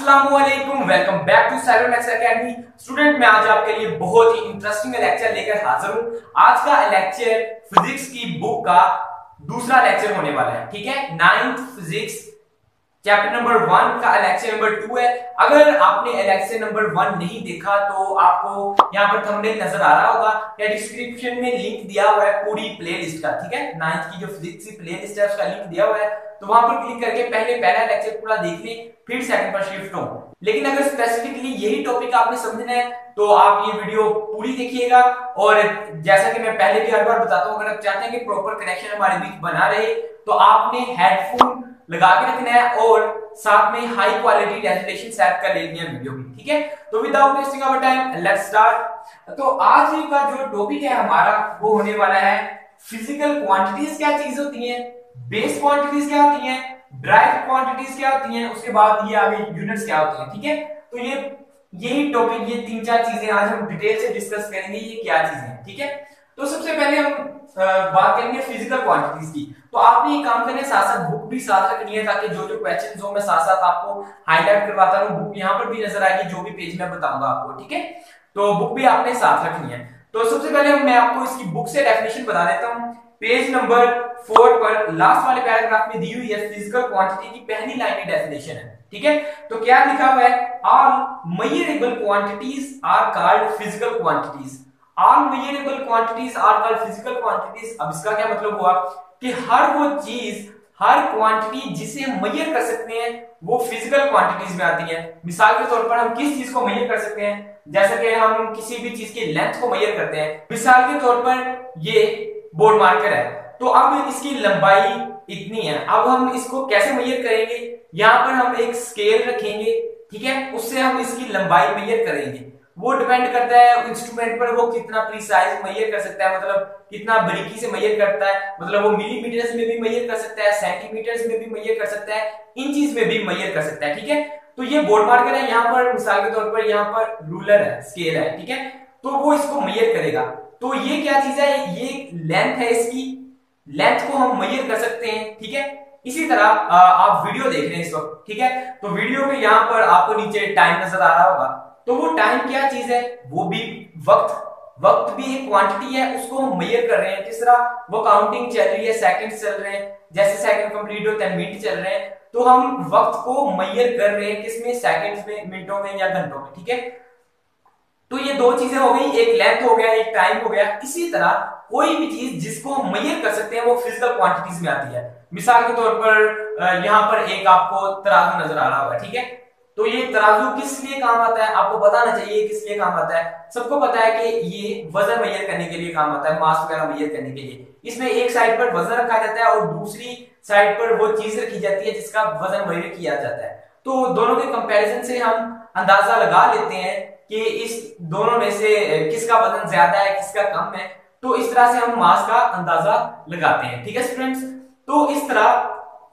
अस्सलामुअलैकुम, welcome back to Cybermax academy. Student, मैं आज आपके लिए बहुत ही इंटरेस्टिंग लेक्चर लेकर हाजिर हूं। आज का लेक्चर फिजिक्स की बुक का दूसरा लेक्चर होने वाला है। ठीक है, 9th फिजिक्स चैप्टर नंबर 1 का लेक्चर नंबर 2 है। अगर आपने लेक्चर नंबर 1 नहीं देखा तो आपको यहाँ पर थंबनेल नजर आ रहा होगा या डिस्क्रिप्शन में लिंक दिया हुआ है पूरी प्लेलिस्ट का। ठीक है, 9th की जो फिजिक्स की प्लेलिस्ट है उसका लिंक दिया हुआ है, तो वहां पर क्लिक करके पहले पहला लेक्चर पूरा देख लें, फिर सेकंड पर शिफ्ट हो। लेकिन अगर स्पेसिफिकली यही टॉपिक आपने समझना है तो आप ये वीडियो पूरी देखिएगा। और जैसा कि मैं पहले भी हर बार बताता हूं, अगर आप चाहते हैं कि प्रॉपर कनेक्शन हमारे बीच बना रहे तो आपने हेडफोन लगा के रखना है और साथ में हाई क्वालिटी रेजोल्यूशन सेट कर लेनी है वीडियो की। ठीक है, तो without wasting our time let's start. तो आज का जो टॉपिक है हमारा वो होने वाला है फिजिकल क्वांटिटीज क्या चीज होती हैं, बेस क्वांटिटीज क्या होती हैं, ड्राइव क्वांटिटीज क्या होती हैं, उसके बाद ये आगे यूनिट्स क्या होती हैं। ठीक है, तो यही टॉपिक, ये 3-4 चीजें आज हम डिटेल से डिस्कस करेंगे, ये क्या चीजें हैं। ठीक है, तो सबसे पहले हम बात करेंगे फिजिकल क्वांटिटीज की। तो आपने ये काम करने साथ साथ बुक भी साथ रखनी है, ताकि जो जो क्वेश्चंस हो मैं साथ साथ आपको हाईलाइट करवाता रहूं। बुक यहाँ पर भी नजर आएगी, जो भी पेज मैं बताऊंगा आपको। ठीक है, तो बुक भी आपने साथ रखनी है। तो सबसे पहले मैं आपको इसकी बुक से डेफिनेशन बता देता हूं। पेज नंबर 4 पर लास्ट वाले पैराग्राफ में दी हुई है फिजिकल क्वांटिटी की पहली लाइन की डेफिनेशन है। ठीक है, तो क्या लिखा हुआ है, all measurable quantities are called physical quantities. All measurable quantities are called physical quantities. अब इसका क्या मतलब हुआ कि हर वो चीज, हर क्वांटिटी जिसे हम मेजर कर सकते हैं वो फिजिकल क्वांटिटीज में आती है। मिसाल के तौर पर हम किस चीज को मेजर कर सकते हैं, जैसे कि हम किसी भी चीज की लेंथ को मेजर करते हैं। मिसाल के तौर पर ये बोर्ड मार्कर है, तो अब इसकी लंबाई इतनी है। अब हम इसको कैसे मेजर करेंगे, यहां पर हम एक स्केल रखेंगे। ठीक है, उससे हम इसकी लंबाई मेजर करेंगे। वो डिपेंड करता है इंस्ट्रूमेंट पर, वो कितना प्रिसाइज मेजर कर सकता है, मतलब कितना बारीकी से मेजर करता है। मतलब वो मिलीमीटर्स में भी मेजर कर सकता है, सेंटीमीटर्स में भी मेजर कर सकता है, इंचेस में भी मेजर कर सकता है। ठीक है, तो ये बोर्ड मार्कर है, यहाँ पर मिसाल के तौर पर यहाँ पर रूलर है, स्केल है। ठीक है, तो वो इसको मेजर करेगा। तो ये क्या चीज है, ये लेंथ है, इसकी लेंथ को हम मेजर कर सकते हैं। ठीक है, इसी तरह आप वीडियो देख रहे हैं इस वक्त। ठीक है, तो वीडियो में यहाँ पर आपको नीचे टाइम नजर आ रहा होगा, तो वो टाइम क्या चीज है, वो भी वक्त भी एक क्वांटिटी है, उसको हम मेजर कर रहे हैं। किस तरह, वो काउंटिंग चल रही है, सेकंड्स चल रहे हैं, जैसे सेकंड कंप्लीट होते हैं मिनट चल रहे हैं, तो हम वक्त को मेजर कर रहे हैं किसमें, सेकंड्स में, मिनटों में या घंटों में। ठीक है, तो ये दो चीजें हो गई, एक लेंथ हो गया, एक टाइम हो गया। इसी तरह कोई भी चीज जिसको हम मेजर कर सकते हैं वो फिजिकल क्वांटिटीज में आती है। मिसाल के तौर पर यहाँ पर एक आपको तराजू नजर आ रहा होगा। ठीक है, तो ये तराजू किस लिए काम आता है, आपको बताना चाहिए किस लिए काम आता है। सबको पता है कि ये वजन मेजर करने के लिए काम आता है, मास वगैरह मेजर करने के लिए। इसमें एक साइड पर वजन रखा जाता है और दूसरी साइड पर वो चीज रखी जाती है जिसका वजन मेजर किया जाता है। तो दोनों के कंपैरिजन से हम अंदाजा लगा लेते हैं कि इस दोनों में से किसका वजन ज्यादा है, किसका कम है। तो इस तरह से हम मास का अंदाजा लगाते हैं। ठीक है स्टूडेंट्स, तो इस तरह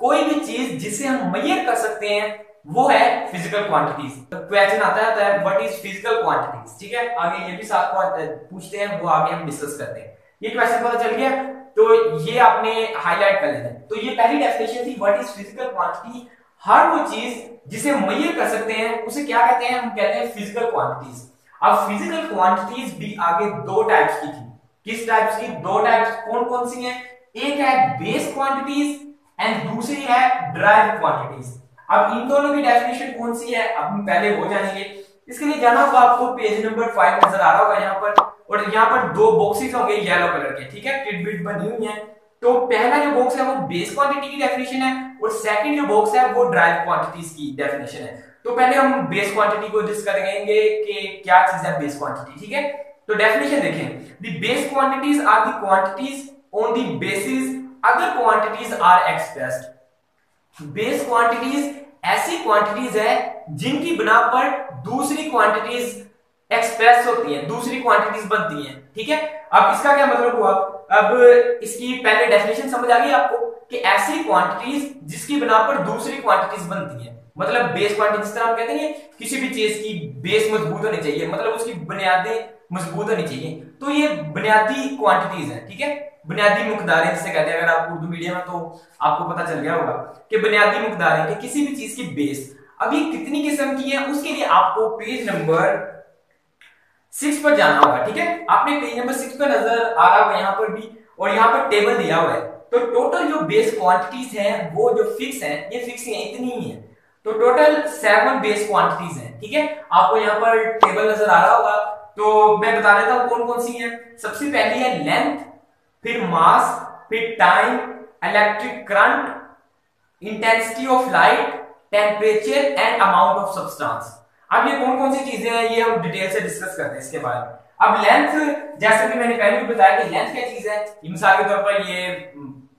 कोई भी चीज जिसे हम मेजर कर सकते हैं वो है फिजिकल क्वांटिटीज। क्वेश्चन आता है व्हाट इज फिजिकल क्वांटिटीज। ठीक है, आगे ये भी साथ पूछते हैं, वो आगे हम डिस्कस करते हैं। ये क्वेश्चन पता चल गया, तो ये आपने हाईलाइट कर लेना है। तो ये पहली डेफिनेशन थी, व्हाट इज फिजिकल क्वांटिटी। हर वो चीज जिसे मेजर कर सकते हैं उसे क्या कहते हैं, हम कहते हैं फिजिकल क्वांटिटीज। अब फिजिकल क्वांटिटीज भी आगे दो टाइप्स की थी। किस टाइप्स की, दो टाइप्स कौन कौन सी हैं, एक है बेस क्वांटिटीज एंड दूसरी है ड्राइव क्वांटिटीज। अब इन दोनों की डेफिनेशन कौन सी है अब हम पहले वो जानेंगे। इसके लिए जाना होगा आपको, पेज नंबर 5 नजर आ रहा होगा यहाँ पर, और यहाँ पर दो बॉक्सेस होंगे येलो कलर के। ठीक है, टिडबिट बनी हुई है। तो पहला जो बॉक्स है वो बेस क्वांटिटी की डेफिनेशन है और सेकंड जो बॉक्स है वो ड्राइव क्वांटिटीज की डेफिनेशन है। तो पहले हम बेस क्वांटिटी को डिस्कस करेंगे कि क्या चीज है बेस क्वांटिटी। ठीक है, तो डेफिनेशन देखें, the base quantities are the quantities on the basis other quantities are expressed. Base quantities ऐसी क्वांटिटीज है जिनकी बिना पर दूसरी क्वांटिटीज एक्सप्रेस होती हैं, दूसरी क्वांटिटीज बनती हैं। ठीक है, अब इसका क्या मतलब हुआ, अब इसकी पहले डेफिनेशन समझ आ गई आपको कि ऐसी क्वांटिटीज जिसकी बिना पर दूसरी क्वांटिटीज बनती हैं। मतलब बेस क्वांटिटी, जिस तरह हम कहते हैं किसी भी चीज की बेस मजबूत होनी चाहिए, मतलब उसकी बुनियादें मजबूत होनी चाहिए। तो ये बुनियादी क्वांटिटीज है। ठीक है, बुनियादी मुकदारें जिसे कहते हैं, अगर आप उर्दू मीडियम में तो आपको पता चल गया होगा कि बुनियादी मुकदारें कि किसी भी चीज की बेस। अब ये कितनी किस्म की है उसके लिए आपको पेज नंबर 6 पर जाना होगा। ठीक है, आपने पेज नंबर 6 पर नजर आ रहा होगा यहाँ पर भी, और यहाँ पर टेबल दिया हुआ है। तो टोटल जो बेस क्वांटिटीज हैं वो जो फिक्स है, ये फिक्स है, इतनी ही है। तो टोटल 7 बेस क्वांटिटीज हैं। ठीक है, आपको यहाँ पर टेबल नजर आ रहा होगा, तो मैं बता देता हूँ कौन कौन सी है। सबसे पहली है लेंथ, फिर मास, फिर time, electric current, intensity of light, temperature and amount of substance. अब ये कौन कौन सी चीजें हैं ये हम डिटेल से डिस्कस करते हैं इसके बारे में। अब लेंथ, जैसे कि मैंने पहले भी बताया कि लेंथ क्या चीज है। मिसाल के तौर पर ये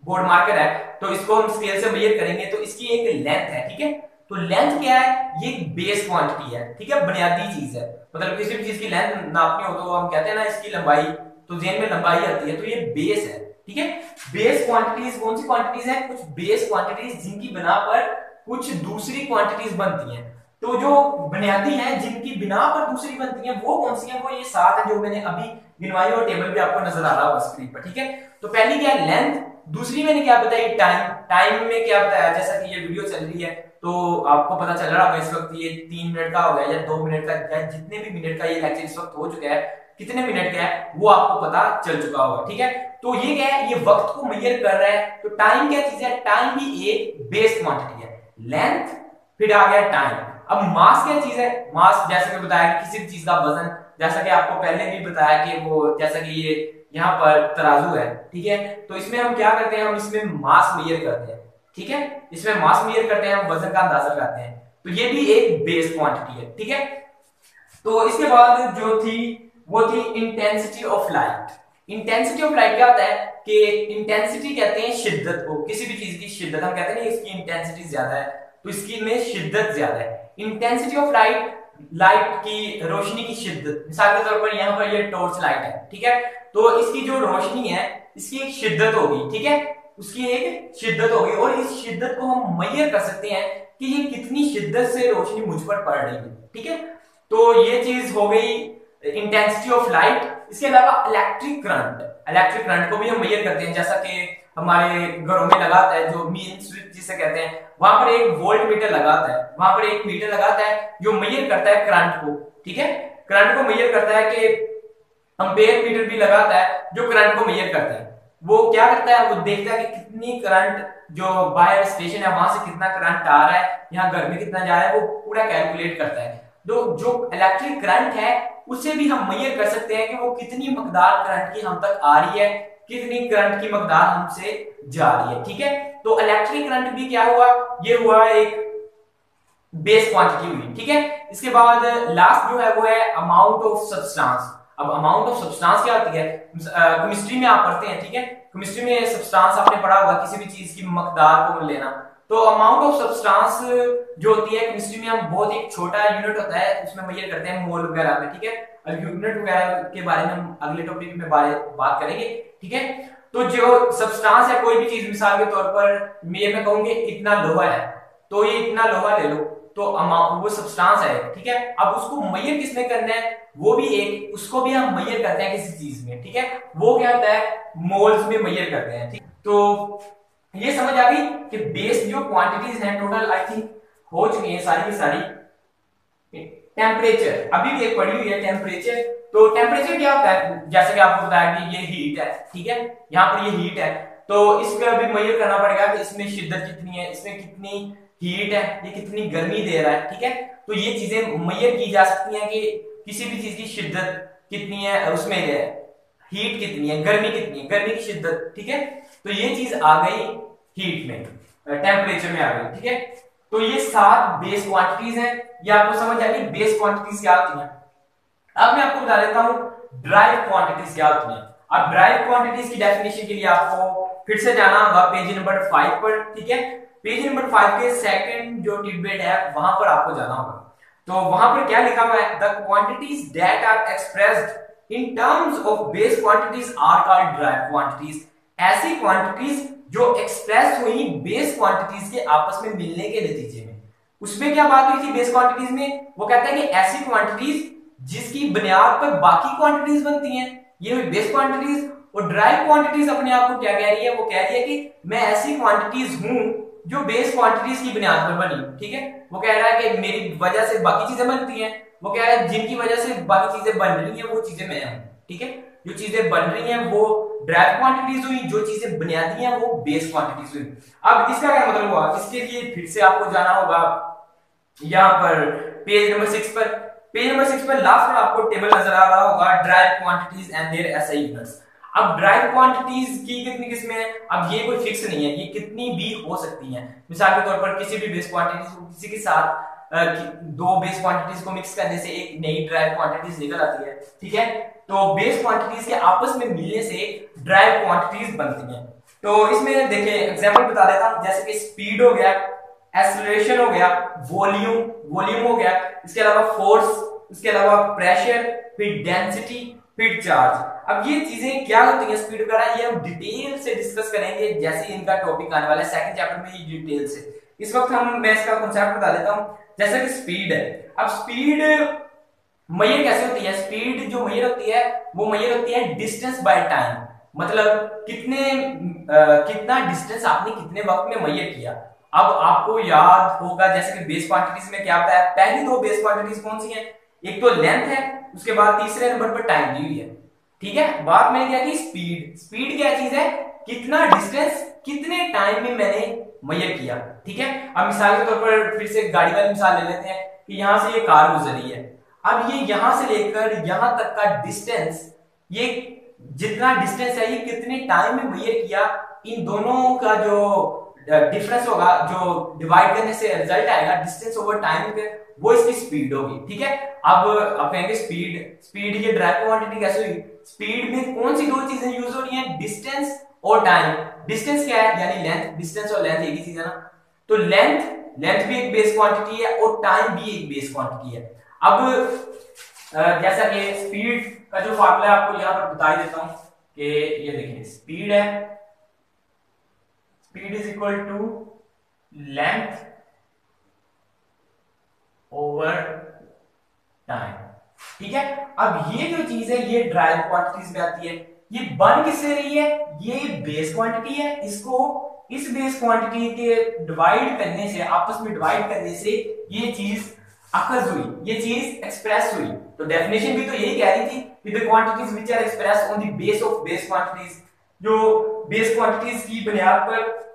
बोर्ड मार्कर है, तो इसको हम स्केल से मेजर करेंगे तो इसकी एक लेंथ है। ठीक है, तो लेंथ क्या है, ये बेस क्वांटिटी है। ठीक है, बुनियादी चीज है। मतलब किसी भी चीज की लेंथ नापनी हो तो हम कहते हैं ना इसकी लंबाई, तो जेन में लंबाई आती है, तो ये बेस है। ठीक है, बेस क्वांटिटीज कौन सी क्वांटिटीज है, कुछ बेस क्वांटिटीज जिनकी बिना पर कुछ दूसरी क्वांटिटीज बनती हैं। तो जो बुनियादी हैं जिनकी बिना पर दूसरी बनती हैं वो कौन सी हैं, वो ये 7 है जो मैंने अभी गिनवाई और टेबल भी आपको नजर आ रहा होगा स्क्रीन पर। ठीक है, तो पहली क्या है लेंथ, दूसरी मैंने क्या बताई टाइम। टाइम में क्या बताया, जैसा कि ये वीडियो चल रही है तो आपको पता चल रहा होगा इस वक्त ये 3 मिनट का हो गया या 2 मिनट का, या जितने भी मिनट का ये लेक्चर इस वक्त हो चुका है, कितने मिनट का है वो आपको पता चल चुका होगा। ठीक है, तो ये क्या है, ये वक्त को मेजर कर रहा है। तो टाइम क्या चीज है, टाइम भी एक बेस क्वांटिटी है। लेंथ, फिर आ गया टाइम। अब मास क्या चीज है, मास जैसे कि बताया कि किसी भी चीज का वजन, जैसा कि आपको पहले भी बताया कि वो जैसा कि ये यहाँ पर तराजू है। ठीक है, तो इसमें हम क्या करते हैं, हम इसमें मास मेजर करते हैं। ठीक है, इसमें मास मेजर करते हैं, हम वजन का अंदाजा लगाते हैं। तो ये भी एक बेस क्वांटिटी है। ठीक है, तो इसके बाद जो थी वो थी intensity of light. Intensity of light क्या होता है कि इंटेंसिटी कहते हैं शिद्दत को, किसी भी चीज की शिद्दत, हम कहते हैं ना इसकी इंटेंसिटी ज्यादा है तो इसकी में शिद्दत ज्यादा है। इंटेंसिटी ऑफ लाइट, लाइट की रोशनी की शिद्दत। मिसाल के तौर पर यहाँ पर ये टॉर्च लाइट है। ठीक है, तो इसकी जो रोशनी है इसकी एक शिद्दत होगी। ठीक है, उसकी एक शिद्दत होगी और इस शिद्दत को हम मेजर कर सकते हैं कि ये कितनी शिद्दत से रोशनी मुझ पर पड़ रही है। ठीक है, तो ये चीज हो गई इंटेंसिटी ऑफ लाइट। इसके अलावा इलेक्ट्रिक करंट, इलेक्ट्रिक करंट को भी हम मेजर करते हैं, जैसा कि हमारे घरों में लगाता है जो मेन स्विच जिसे कहते हैं, वहां पर एक वोल्ट मीटर लगाता है, वहां पर एक मीटर लगाता है जो मेजर करता है करंट को। ठीक है, करंट को मेजर करता है कि एम्पेयर मीटर भी लगाता है जो करंट को मेजर करता है। वो क्या करता है, वो देखता है कि कितनी करंट जो बाहर स्टेशन है वहां से कितना करंट आ रहा है, यहाँ घर में कितना जा रहा है, वो पूरा कैलकुलेट करता है। तो जो इलेक्ट्रिक करंट है उसे भी हम मेजर कर सकते हैं कि वो कितनी मकदार करंट की हम तक आ रही है, कितनी करंट की मकदार हमसे जा रही है। ठीक है, तो इलेक्ट्रिक करंट भी क्या हुआ, ये हुआ एक बेस क्वांटिटी हुई। ठीक है, इसके बाद लास्ट जो है वो है अमाउंट ऑफ सब्सटेंस। अब अमाउंट ऑफ सब्सटेंस क्या होती है, केमिस्ट्री में आप पढ़ते हैं। ठीक है, केमिस्ट्री में सब्सटेंस आपने पढ़ा होगा, किसी भी चीज की मकदार को लेना। तो अमाउंट ऑफ सब्सटेंस जो होती है केमिस्ट्री में, हम बहुत एक छोटा यूनिट होता है उसमें मेजर करते हैं मोल वगैरह में। ठीक है, यूनिट वगैरह के बारे में हम अगले टॉपिक में बात करेंगे। ठीक है, तो जो सब्सटेंस है कोई भी चीज, मिसाल के तौर पर मैं कहूंगी इतना लोहा है, तो ये इतना लोहा ले लो, तो अमाउंट वो सब्सटेंस है। ठीक है, अब उसको मेजर किसमें करना है, वो भी एक, उसको भी हम मेजर करते हैं किसी चीज में। ठीक है, वो क्या होता है, मोल्स में मेजर करते हैं। ठीक, तो ये समझ आ गई कि बेस जो क्वांटिटीज हैं टोटल आई थिंक हो चुकी हैं सारी की सारी। टेम्परेचर अभी भी एक पड़ी हुई है, टेम्परेचर। तो टेम्परेचर क्या होता है, जैसे कि आपको बताया कि ये हीट है। ठीक है, यहाँ पर ये हीट है, तो इसका भी मेजर करना पड़ेगा कि इसमें शिद्दत कितनी है, इसमें कितनी हीट है, ये कितनी गर्मी दे रहा है। ठीक है, तो ये चीजें मेजर की जा सकती हैं कि किसी भी चीज की शिद्दत कितनी है, उसमें हीट कितनी है, गर्मी कितनी है, गर्मी की शिद्दत। ठीक है, तो ये चीज आ गई हीट में, टेम्परेचर में आ गई। ठीक है, तो ये 7 बेस क्वांटिटीज हैं, ये आपको समझ आ गई बेस क्वांटिटीज क्या होती हैं। अब मैं आपको बता देता हूं ड्राइव क्वांटिटीज क्या होती हैं। अब ड्राइव क्वांटिटीज की डेफिनेशन के लिए आपको फिर से जाना होगा पेज नंबर 5 पर। ठीक है, पेज नंबर 5 के सेकंड जो टिडबिट है वहां पर आपको जाना होगा। तो वहां पर क्या लिखा हुआ है, the quantities that are expressed in terms of base quantities are called derived quantities. ऐसी क्वांटिटीज जो एक्सप्रेस हुई बेस क्वांटिटीज के आपस में मिलने के नतीजे में। उसमें क्या बात हुई थी बेस क्वांटिटीज में, वो कहता है कि ऐसी क्वांटिटीज जिसकी बुनियाद पर बाकी क्वांटिटीज बनती हैं, ये हुई बेस क्वांटिटीज। और ड्राइव क्वांटिटीज अपने आप को क्या कह रही है, वो कह रही है कि मैं ऐसी क्वांटिटीज हूं जो बेस क्वांटिटीज की बुनियाद पर बनी, ठीक है। वो कह रहा है कि मेरी वजह से बाकी चीजें बनती हैं, वो कह रहा है जिनकी वजह से बाकी चीजें बन रही हैं वो चीजें मैं हूं, ठीक है। जो चीजें बन रही हैं वो ड्राइव क्वांटिटीज हुई, जो चीजें बुनियादी हैं वो बेस क्वांटिटीज हुई। अब इसका क्या मतलब हुआ, इसके लिए फिर से आपको जाना होगा यहाँ पर पेज नंबर 6 पर। पेज नंबर 6 पर लास्ट में आपको टेबल नजर आ रहा होगा, derived quantities and their SI units. अब ड्राइव क्वांटिटीज की कितनी किस्में हैं, अब ये कोई फिक्स नहीं है, ये कितनी भी हो सकती हैं। मिसाल के तौर पर किसी भी बेस क्वांटिटीज को किसी के साथ दो बेस क्वांटिटीज को मिक्स करने से एक नई ड्राइव क्वांटिटीज निकल आती है, ठीक है। तो बेस क्वांटिटीज के आपस में मिलने से ड्राइव क्वांटिटीज बनती हैं। तो इसमें देखिए एग्जांपल बता देता हूं, जैसे कि स्पीड हो गया, एक्सेलरेशन हो गया, वॉल्यूम हो गया, इसके अलावा फोर्स, इसके अलावा प्रेशर, फिर डेंसिटी, फिर चार्ज। अब ये चीजें क्या होती हैं स्पीड वगैरह, ये हम डिटेल से डिस्कस करेंगे जैसे इनका टॉपिक आने वाला है सेकंड चैप्टर में, ये डिटेल से। इस वक्त मैं इसका कांसेप्ट बता देता हूं। जैसे कि स्पीड है, अब स्पीड मेजर कैसे होती है, स्पीड जो मेजर होती है वो मेजर होती है डिस्टेंस बाय टाइम, मतलब कितना डिस्टेंस आपने कितने वक्त में मेजर किया। अब आपको याद होगा जैसे कि बेस क्वांटिटीज में क्या होता है, पहली दो बेस क्वांटिटीज कौन सी हैं, एक तो लेंथ है, उसके बाद तीसरे नंबर पर टाइम दी हुई है, ठीक है। बात मैंने क्या की स्पीड, स्पीड क्या चीज है, कितना डिस्टेंस कितने टाइम में मैंने मेजर किया, ठीक है। अब मिसाल के तौर पर फिर से गाड़ी वाली मिसाल ले लेते हैं कि यहां से ये कार गुजर रही है, अब ये यहां से लेकर यहां तक का डिस्टेंस, ये जितना डिस्टेंस है ये कितने टाइम में मेजर किया, इन दोनों का जो डिफरेंस होगा, जो डिवाइड करने से रिजल्ट आएगा डिस्टेंस ओवर टाइम पे, वो इसकी स्पीड होगी, ठीक है। अब आप कहेंगे स्पीड ये ड्राइव क्वांटिटी कैसे हुई, स्पीड में कौन सी दो चीजें यूज हो रही हैं, डिस्टेंस और टाइम। डिस्टेंस क्या है, यानी लेंथ, डिस्टेंस और लेंथ एक ही चीज है ना, तो लेंथ भी एक बेस क्वांटिटी है और टाइम भी एक बेस क्वांटिटी है। अब जैसा कि स्पीड का जो फार्मूला आपको यहां पर बता देता हूं कि ये देखिए स्पीड है, speed is equal to length over time, ठीक है। अब ये जो चीज है ये ड्राइव क्वांटिटीज में आती है, ये बन किससे रही है, ये बेस क्वांटिटी है, इसको इस बेस क्वांटिटी के डिवाइड करने से, आपस में डिवाइड करने से ये चीज अखज हुई, ये चीज एक्सप्रेस हुई। तो डेफिनेशन भी तो यही कह रही थी कि the quantities which are express on the base of base quantities, जो बेस क्वांटिटीज की बुनियाद पर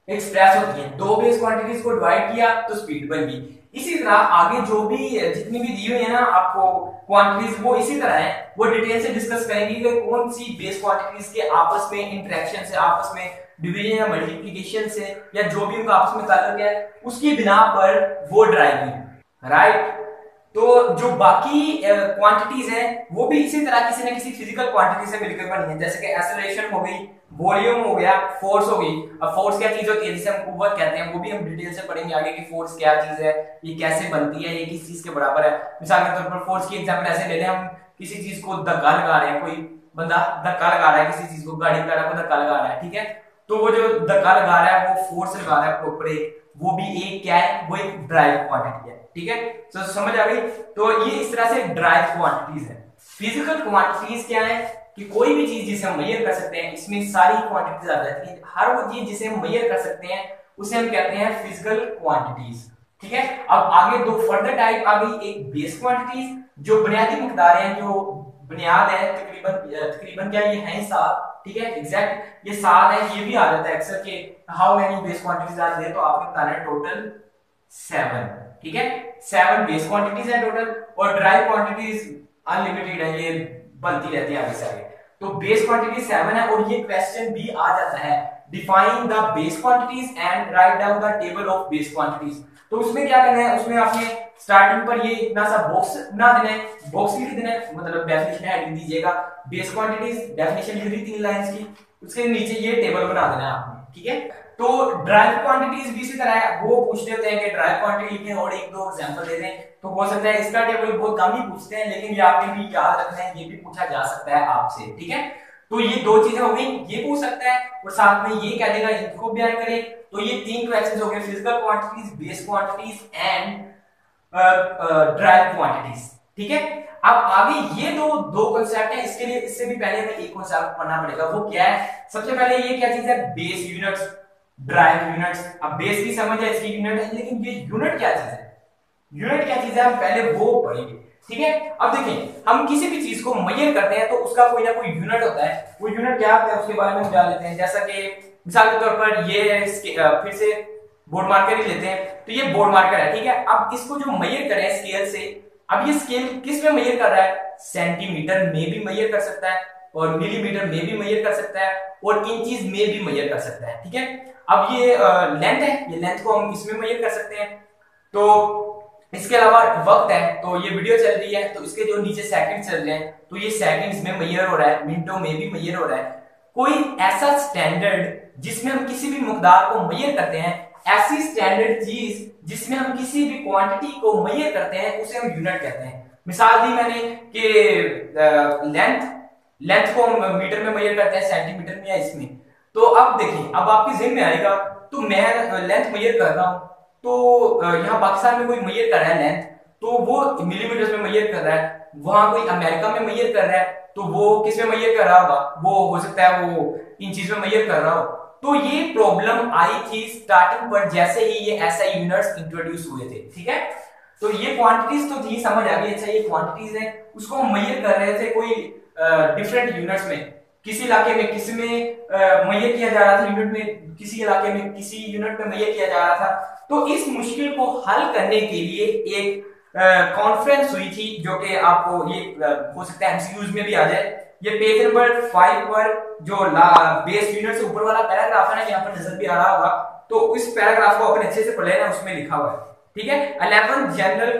एक्सप्रेस होती है, दो बेस क्वांटिटीज को डिवाइड किया तो स्पीड बन गई। इसी तरह आगे जो भी जितनी भी दी हुई है ना आपको क्वांटिटीज, वो इसी तरह है, वो डिटेल से डिस्कस करेंगे कि कौन सी बेस क्वांटिटीज के आपस में इंटरेक्शन से, आपस में डिवीजन या मल्टीप्लिकेशन से, या जो भी उनका आपस में ताल्लुक है उसकी बिना पर वो ड्राइव हुई, राइट। तो जो बाकी क्वांटिटीज हैं वो भी इसी तरह किसी न किसी फिजिकल क्वांटिटी से मिलकर बनी है, जैसे कि एक्सेलरेशन हो गई, वॉल्यूम हो गया, फोर्स हो गई। अब फोर्स क्या चीज होती है, जिसे हम कुव्वत कहते हैं, वो भी हम डिटेल से पढ़ेंगे आगे कि फोर्स क्या चीज है, ये कैसे बनती है, ये किस चीज के बराबर है। मिसाल के तौर पर फोर्स की एग्जांपल ऐसे ले लें, हम किसी चीज को धक्का लगा रहे हैं, कोई बंदा धक्का लगा रहा है किसी चीज को, गाड़ी वगैरह को धक्का लगा रहा है, ठीक है। तो वो जो धक्का लगा रहा है वो फोर्स लगा रहा है प्रॉपर, वो भी एक क्या है, वो एक ड्राइव क्वांटिटी है, ठीक है। तो समझ आ गई। तो ये इस तरह से ड्राइव क्वांटिटीज है। फिजिकल क्वांटिटीज क्या है कि कोई भी चीज जिसे हम मेजर कर सकते हैं, इसमें सारी क्वांटिटीज आ जाती है, हर वो चीज जिसे हम मेजर कर सकते हैं उसे हम कहते हैं फिजिकल क्वांटिटीज, ठीक है। अब आगे दो फर्दर टाइप आ गई, एक बेस क्वांटिटीज जो बुनियादी मकदार हैं, जो बुनियाद है, तकरीबन क्या ये है 7, ठीक है, एग्जैक्ट ये 7 है, ये भी आ जाता है अक्सर के how many base quantities are there, तो आपने बताना है टोटल 7, ठीक है। 7 बेस क्वांटिटीज है टोटल, और ड्राइव क्वांटिटीज अनलिमिटेड है, ये बनती रहती है आगे से आगे। तो बेस क्वांटिटी 7 है, और ये क्वेश्चन भी आ जाता है, define the base quantities and write down the table of base quantities. तो उसमें क्या करना है, उसमें आपने स्टार्टिंग पर ये इतना सा बॉक्स बना देना है, बॉक्स लिख देना है, मतलब डेफिनेशन हेडिंग दीजिएगा बेस क्वांटिटीज, डेफिनेशन लिख दी 3 लाइंस की, उसके नीचे ये टेबल बना देना है आपने, ठीक है। तो ड्राइव क्वांटिटीज भी इसी तरह है, वो पूछते होते हैं कि ड्राइव क्वांटिटी लिखें और एक दो एग्जांपल दे दें, तो हो सकता है इसका टेबल बहुत कम ही पूछते हैं, लेकिन ये आपने भी याद रखना है, ये भी पूछा जा सकता है आपसे, ठीक है। तो ये दो चीजें हो गई, ये पूछ सकता है और साथ में ये कह देगा इनको बयान करें। तो ये 3 क्वेश्चंस हो गए, physical quantities, base quantities and drive quantities, ठीक है। अब आगे ये दो कांसेप्ट है, इसके लिए इससे भी पहले हमें एक कांसेप्ट पढ़ना पड़ेगा, वो क्या है, सबसे पहले ये क्या चीज है, बेस यूनिट्स। Drive units. अब बेस की समझ है, इसकी यूनिट है, लेकिन ये यूनिट क्या चीज है, यूनिट क्या चीज है हम पहले वो पढ़ेंगे। ठीक है, अब देखिए हम किसी भी चीज को मेजर करते हैं तो उसका कोई ना कोई यूनिट होता है, वो यूनिट क्या होता है उसके बारे में हम जान लेते हैं। जैसा कि मिसाल के तौर पर ये फिर से बोर्ड मार्कर ही लेते हैं, तो ये बोर्ड मार्कर है, ठीक है। अब इसको जो मेजर करें स्केल से, अब ये स्केल किस में मेजर कर रहा है, सेंटीमीटर में भी मेजर कर सकता है, और मिलीमीटर में भी मेजर कर सकता है, और इंचीज में भी मेजर कर सकता है, ठीक है। अब ये लेंथ है, ये लेंथ को हम इसमें मेजर कर सकते हैं। तो इसके अलावा वक्त है, तो ये वीडियो चल रही है तो इसके जो नीचे सेकंड चल रहे हैं, तो ये सेकंड्स में मेजर हो रहा है, मिनटों में भी मेजर हो रहा है। कोई ऐसा स्टैंडर्ड जिसमें हम किसी भी मकदार को मेजर करते हैं, ऐसी स्टैंडर्ड चीज जिसमें हम किसी भी क्वांटिटी को मेजर करते हैं, उसे हम यूनिट कहते हैं। मिसाल दी मैंने कि लेंथ को हम मीटर में मेजर करते हैं, सेंटीमीटर में या इसमें। तो अब देखिए, अब आपके ज़हन में आएगा, तो मैं लेंथ मेजर कर रहा हूं, तो यहाँ पाकिस्तान में कोई मेजर कर रहा है लेंथ, तो वो मिलीमीटर में मेजर कर रहा है, वहां कोई अमेरिका में मेजर कर रहा है, तो वो किस में मेजर कर रहा होगा, वो हो सकता है वो इंचीज में मेजर कर रहा हो। तो ये प्रॉब्लम आई थी स्टार्टिंग पर जैसे ही ये एसआई यूनिट्स इंट्रोड्यूस हुए थे, ठीक है। तो ये क्वांटिटीज तो थी, समझ आ गई, अच्छा ये क्वांटिटीज है, उसको हम मेजर कर रहे थे कोई डिफरेंट यूनिट्स में, किसी इलाके में किसी में मेजर किया जा रहा था यूनिट में, किसी इलाके में किसी यूनिट में मेजर किया जा रहा था। तो इस मुश्किल को हल करने के लिए एक कॉन्फ्रेंस हुई थी, जो कि आपको ये हो सकता है एमसीक्यूज में भी आ जाए। ये पेज नंबर 5 पर जो बेस यूनिट से ऊपर वाला पैराग्राफ है ना, यहाँ पर नजर भी आ रहा होगा, तो इस पैराग्राफ को अपन अच्छे से पढ़ लेना, उसमें लिखा हुआ है, ठीक है। 11th general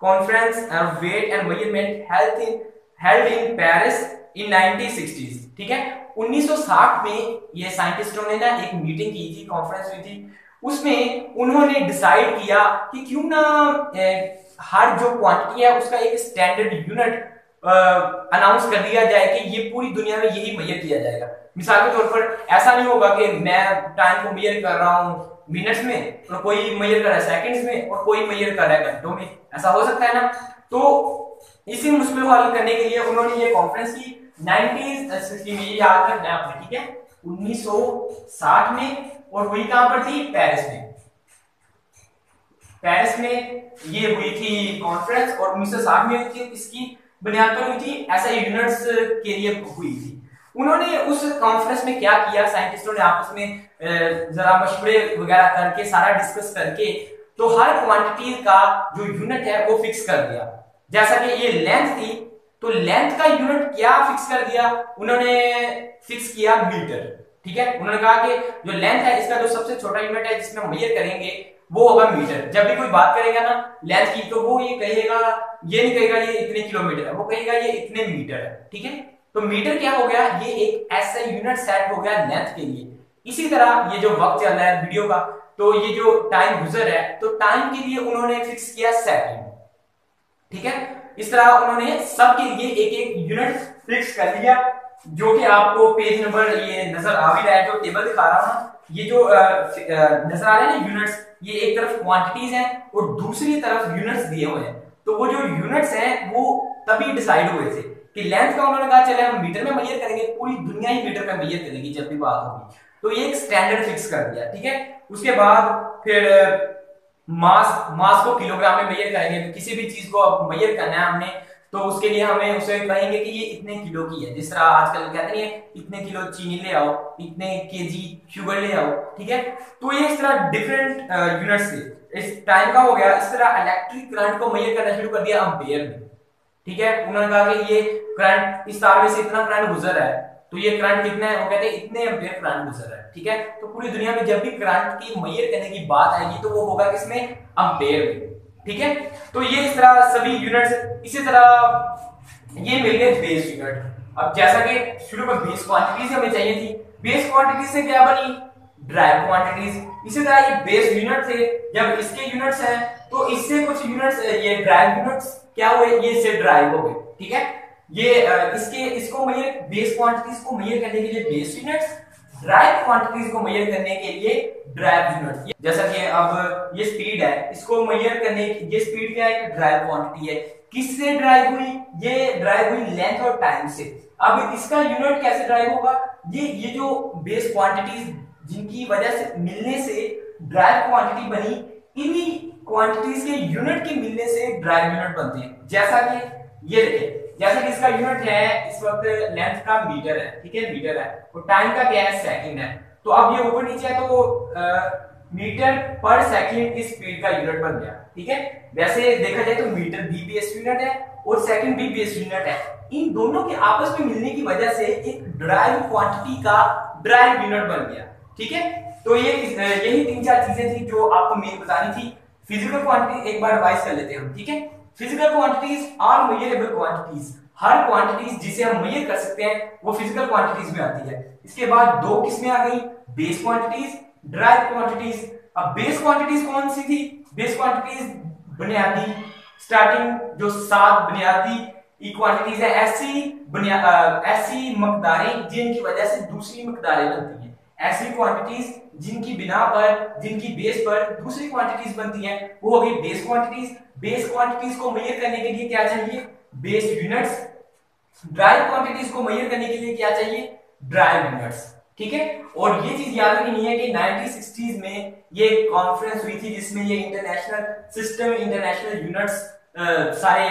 conference on weight and measurement held in Paris in 1960s, ठीक है। 1960 में ये साइंटिस्टों ने ना एक मीटिंग की थी, कॉन्फ्रेंस हुई थी, उसमें उन्होंने डिसाइड किया कि क्यों ना हर जो क्वांटिटी है उसका एक स्टैंडर्ड यूनिट अनाउंस कर दिया जाए कि ये पूरी दुनिया में यही मेजर किया जाएगा। मिसाल के तौर पर ऐसा नहीं होगा कि मैं टाइम को मेजर कर रहा हूं मिनट्स में, और कोई मेजर कर रहा है सेकंड्स में, और कोई मेजर कर रहा है घंटों में, ऐसा हो सकता है ना। तो इसी मुश्किल को हल करने के लिए उन्होंने ये कॉन्फ्रेंस की 1960 में, ये याद रखना है आपने, ठीक है, 1960 में, और हुई कहां पर थी, पेरिस में। पेरिस में ये हुई थी कॉन्फ्रेंस, और 1960 में हुई थी। इसकी बुनियाद पर हुई थी, ऐसा यूनिट्स के लिए हुई थी। उन्होंने उस कॉन्फ्रेंस में क्या किया, साइंटिस्टों ने आपस में जरा मशवरे वगैरह करके, सारा डिस्कस करके, तो हर क्वांटिटी का जो यूनिट है वो फिक्स कर दिया। जैसा कि ये लेंथ थी, तो लेंथ का यूनिट क्या फिक्स कर दिया, उन्होंने फिक्स किया मीटर, ठीक है। उन्होंने कहा कि जो लेंथ है इसका जो सबसे छोटा यूनिट है जिसमें हम मेजर करेंगे वो होगा मीटर। जब भी कोई बात करेगा ना लेंथ की, तो वो ये कहेगा, ये नहीं कहेगा ये इतने किलोमीटर है, वो कहेगा ये इतने मीटर है, ठीक है। तो मीटर क्या हो गया, ये एक ऐसा यूनिट सेट हो गया लेंथ के लिए। इसी तरह ये जो वक्त चल रहा है वीडियो का, तो ये जो टाइम गुजर है, तो टाइम के लिए उन्होंने फिक्स किया सेकंड, ठीक है। इस तरह उन्होंने सबके लिए एक एक यूनिट फिक्स कर लिया, जो कि आपको पेज नंबर ये नजर आ भी रहा है, जो टेबल दिखा रहा हूं ना, ये जो नजर आ रहे हैं ना यूनिट्स, ये एक तरफ क्वांटिटीज हैं और दूसरी तरफ यूनिट्स दिए हुए हैं। तो वो जो यूनिट्स हैं वो तभी डिसाइड हुए थे कि लेंथ का उन्होंने कहा चले हम मीटर में मेजर करेंगे, पूरी दुनिया ही मीटर में मेजर करेगी जब भी बात होगी, तो ये एक स्टैंडर्ड फिक्स कर दिया, ठीक है। उसके बाद फिर मास को किलोग्राम में मेजर करेंगे, तो किसी भी चीज को मेजर करना है हमने, तो उसके लिए हमें उसे कहेंगे कि ये इतने किलो की है। जिस तरह आजकल कहते हैं इतने किलो चीनी ले आओ, इतने केजी शुगर ले आओ, ठीक है। तो ये इस तरह डिफरेंट यूनिट्स थे। इस टाइम का हो गया। इस तरह इलेक्ट्रिक करंट को मेजर करना शुरू कर दिया एम्पेयर में, ठीक है। उन्होंने कहा कि ये करंट इस तार में से इतना करंट गुजर रहा है, तो ये करंट कितना है, वो कहते हैं इतने एम्पेयर करंट गुजर रहा है, ठीक है। तो पूरी दुनिया में जब भी करंट की मेजर करने की बात आएगी तो वो होगा किसमें, एम्पेयर में, ठीक है। तो ये इस तरह सभी यूनिट्स, इसी तरह ये मिल गए बेस यूनिट। अब जैसा कि शुरू में बेस क्वांटिटीज हमें चाहिए थी, बेस क्वांटिटीज से क्या बनी, ड्राइव क्वांटिटीज। इसी तरह ये बेस यूनिट थे, जब इसके यूनिट्स हैं तो इससे कुछ यूनिट्स ये ड्राइव यूनिट्स क्या हुए, ये इससे ड्राइव हो गए, ठीक है। ये इसको मेजर, बेस क्वांटिटीज को मेजर करने के लिए बेस यूनिट्स, ड्राइव क्वांटिटीज को मेजर करने के लिए ड्राइव यूनिट। जैसा कि अब ये स्पीड है, इसको मेजर करने की, ये स्पीड क्या है, ड्राइव क्वांटिटी है। किससे ड्राइव हुई, ये ड्राइव हुई लेंथ और टाइम से। अब इसका यूनिट कैसे ड्राइव होगा, ये जो बेस क्वांटिटीज जिनकी वजह से मिलने से ड्राइव क्वांटिटी बनी, इन्हीं क्वांटिटीज के यूनिट के मिलने से ड्राइव यूनिट बनते हैं। जैसा कि ये देखिए, जैसे कि इसका यूनिट है इस वक्त लेंथ का मीटर है, ठीक है, मीटर है, और टाइम का क्या है, सेकंड है। तो अब ये ऊपर नीचे है तो मीटर पर सेकंड की स्पीड का यूनिट बन गया, ठीक है। वैसे देखा जाए तो मीटर बीपीएस यूनिट है और सेकंड बीपीएस यूनिट है। इन दोनों के आपस में मिलने की वजह से एक ड्राइव क्वांटिटी का ड्राइव यूनिट बन गया, ठीक है। तो ये यही 3-4 चीजें थी जो आपको मेन बतानी थी। फिजिकल क्वांटिटी एक बार रिवाइज कर लेते हैं हम, ठीक है। Physical quantities are measurable quantities, हर क्वांटिटीज जिसे हम मेजर कर सकते हैं वो फिजिकल क्वांटिटीज में आती है। इसके बाद दो किस्में आ गई, बेस क्वांटिटीज, ड्राइव क्वांटिटीज। अब बेस क्वांटिटीज कौन सी थी? बेस क्वांटिटीज बुनियादी, स्टार्टिंग जो 7 बुनियादी क्वांटिटीज है, ऐसी मकदारें जिनकी वजह से दूसरी मकदारें बनती हैं, ऐसी क्वांटिटीज जिनकी बिना पर, जिनकी बेस पर दूसरी क्वांटिटीज बनती हैं, वो होगी बेस क्वांटिटीज। बेस क्वांटिटीज को मेजर करने के लिए क्या चाहिए? Base units. ड्राइव क्वांटिटीज को मेजर करने के लिए क्या चाहिए? ड्राइव यूनिट्स, ठीक है। और ये चीज याद रखनी है कि 1960s में ये कॉन्फ्रेंस हुई थी जिसमें ये इंटरनेशनल सिस्टम, इंटरनेशनल यूनिट्स सारे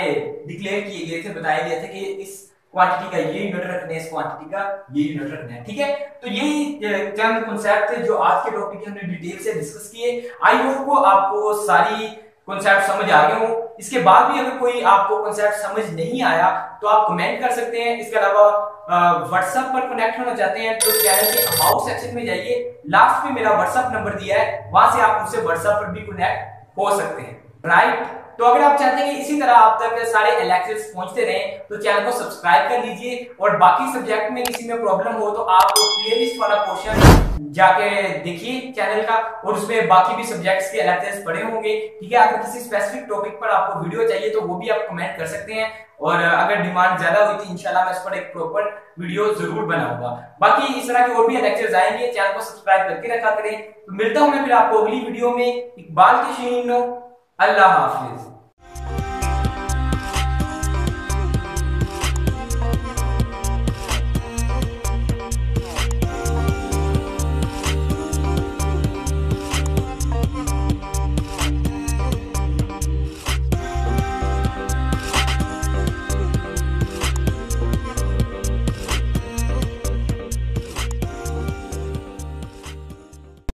डिक्लेयर किए गए थे, बताए गए थे कि इस क्वांटिटी का ये यूनिट रखना है, इस क्वांटिटी का ये यूनिट रखना है, ठीक है। तो यही चंद कॉन्सेप्ट थे जो आज के टॉपिक हमने डिटेल से डिस्कस किए। आई होप को आपको सारी कॉन्सेप्ट समझ आ गए हो। इसके बाद भी अगर कोई आपको कॉन्सेप्ट समझ नहीं आया तो आप कमेंट कर सकते हैं। इसके अलावा व्हाट्सएप पर कनेक्ट होना चाहते हैं तो चैनल के अबाउट सेक्शन में जाइए, लास्ट में मेरा व्हाट्सएप नंबर दिया है, वहां से आप मुझसे व्हाट्सएप पर भी कनेक्ट हो सकते हैं, राइट। तो अगर आप चाहते हैं कि इसी तरह आप तक सारे लेक्चर्स पहुंचते रहें तो चैनल को सब्सक्राइब कर लीजिए। और बाकी सब्जेक्ट में किसी में प्रॉब्लम हो तो आप प्लेलिस्ट वाला पोर्शन जाके देखिए चैनल का, और उसमें बाकी भी सब्जेक्ट्स के लेक्चर्स पड़े होंगे, ठीक है। अगर किसी स्पेसिफिक टॉपिक पर आपको वीडियो चाहिए तो वो भी आप कमेंट कर सकते हैं, और अगर डिमांड ज्यादा हुई तो इंशाल्लाह मैं इस पर एक प्रॉपर वीडियो जरूर बनाऊंगा। बाकी इस तरह के और भी लेक्चर्स आएंगे, चैनल को सब्सक्राइब करके रखा करें। तो मिलता हूं मैं फिर आपको अगली वीडियो में। इकबाल के शीन, अल्लाह हाफिज।